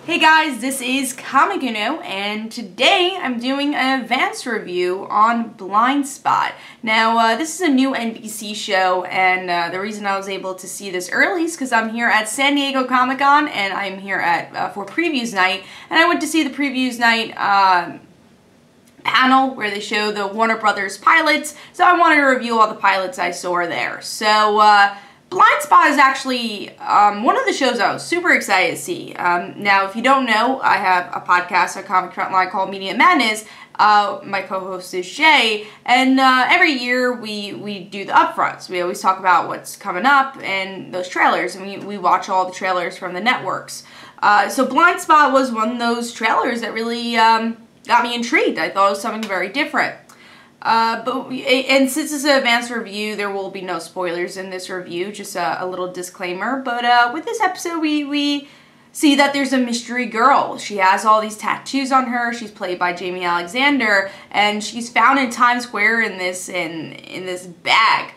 Hey guys, this is Comic Uno, and today I'm doing an advanced review on Blindspot. Now, this is a new NBC show, and the reason I was able to see this early is because I'm here at San Diego Comic-Con, and I'm here at for previews night, and I went to see the previews night panel where they show the Warner Brothers pilots, so I wanted to review all the pilots I saw there. So, Blindspot is actually one of the shows I was super excited to see. Now, if you don't know, I have a podcast at Comic Frontline called Media Madness. My co-host is Jay, and every year we do the upfronts. We always talk about what's coming up and those trailers, and we watch all the trailers from the networks. So Blindspot was one of those trailers that really got me intrigued. I thought it was something very different. And since it's an advanced review, there will be no spoilers in this review, just a little disclaimer. But with this episode, we see that there's a mystery girl. She has all these tattoos on her. She's played by Jamie Alexander, and she's found in Times Square in this bag.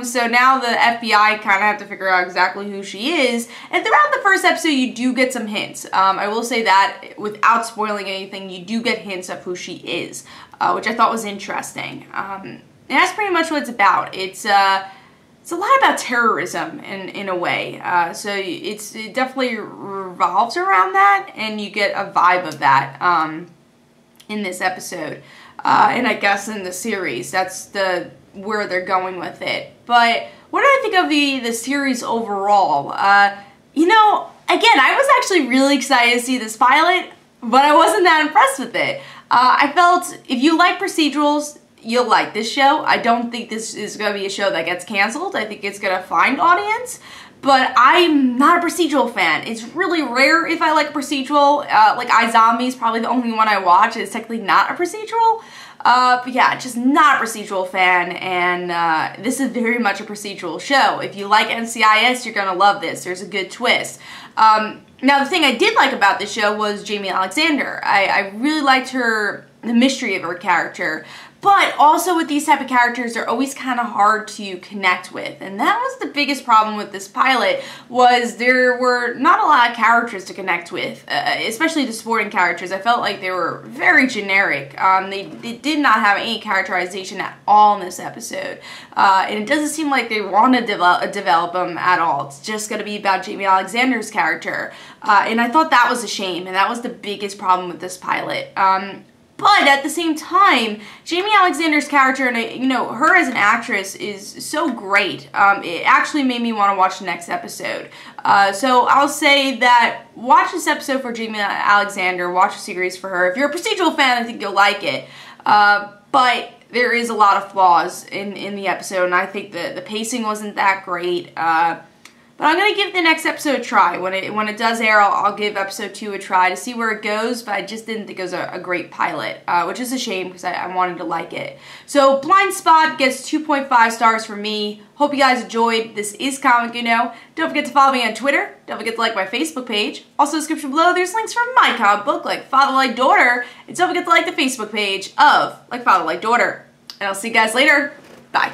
So now the FBI kind of have to figure out exactly who she is, and throughout the first episode you do get some hints. I will say that without spoiling anything, you do get hints of who she is, which I thought was interesting. And that's pretty much what it's about. It's a lot about terrorism in a way, so it definitely revolves around that, and you get a vibe of that in this episode, and I guess in the series. That's where they're going with it. But what do I think of the series overall? You know, again, I was actually really excited to see this pilot, but I wasn't that impressed with it. I felt if you like procedurals, you'll like this show. I don't think this is going to be a show that gets canceled. I think it's going to find audience, but I'm not a procedural fan. It's really rare if I like a procedural. Like iZombie is probably the only one I watch. It's technically not a procedural. But yeah, just not a procedural fan, and this is very much a procedural show. If you like NCIS, you're gonna love this. There's a good twist. Now, the thing I did like about this show was Jamie Alexander. I really liked the mystery of her character. But also with these type of characters, they're always kind of hard to connect with. And that was the biggest problem with this pilot, was there were not a lot of characters to connect with, especially the supporting characters. I felt like they were very generic. They did not have any characterization at all in this episode. And it doesn't seem like they want to develop them at all. It's just going to be about Jamie Alexander's character. And I thought that was a shame, and that was the biggest problem with this pilot. But at the same time, Jamie Alexander's character, and you know, her as an actress is so great. It actually made me want to watch the next episode. So I'll say that watch this episode for Jamie Alexander, watch the series for her. If you're a procedural fan, I think you'll like it. But there is a lot of flaws in the episode, and I think the pacing wasn't that great. But I'm going to give the next episode a try. When it does air, I'll give episode 2 a try to see where it goes, but I just didn't think it was a great pilot, which is a shame because I wanted to like it. So Blindspot gets 2.5 stars from me. Hope you guys enjoyed. This is Comic Uno. Don't forget to follow me on Twitter. Don't forget to like my Facebook page. Also, in the description below, there's links from my comic book, Like Father Like Daughter. And don't forget to like the Facebook page of Like Father Like Daughter. And I'll see you guys later. Bye.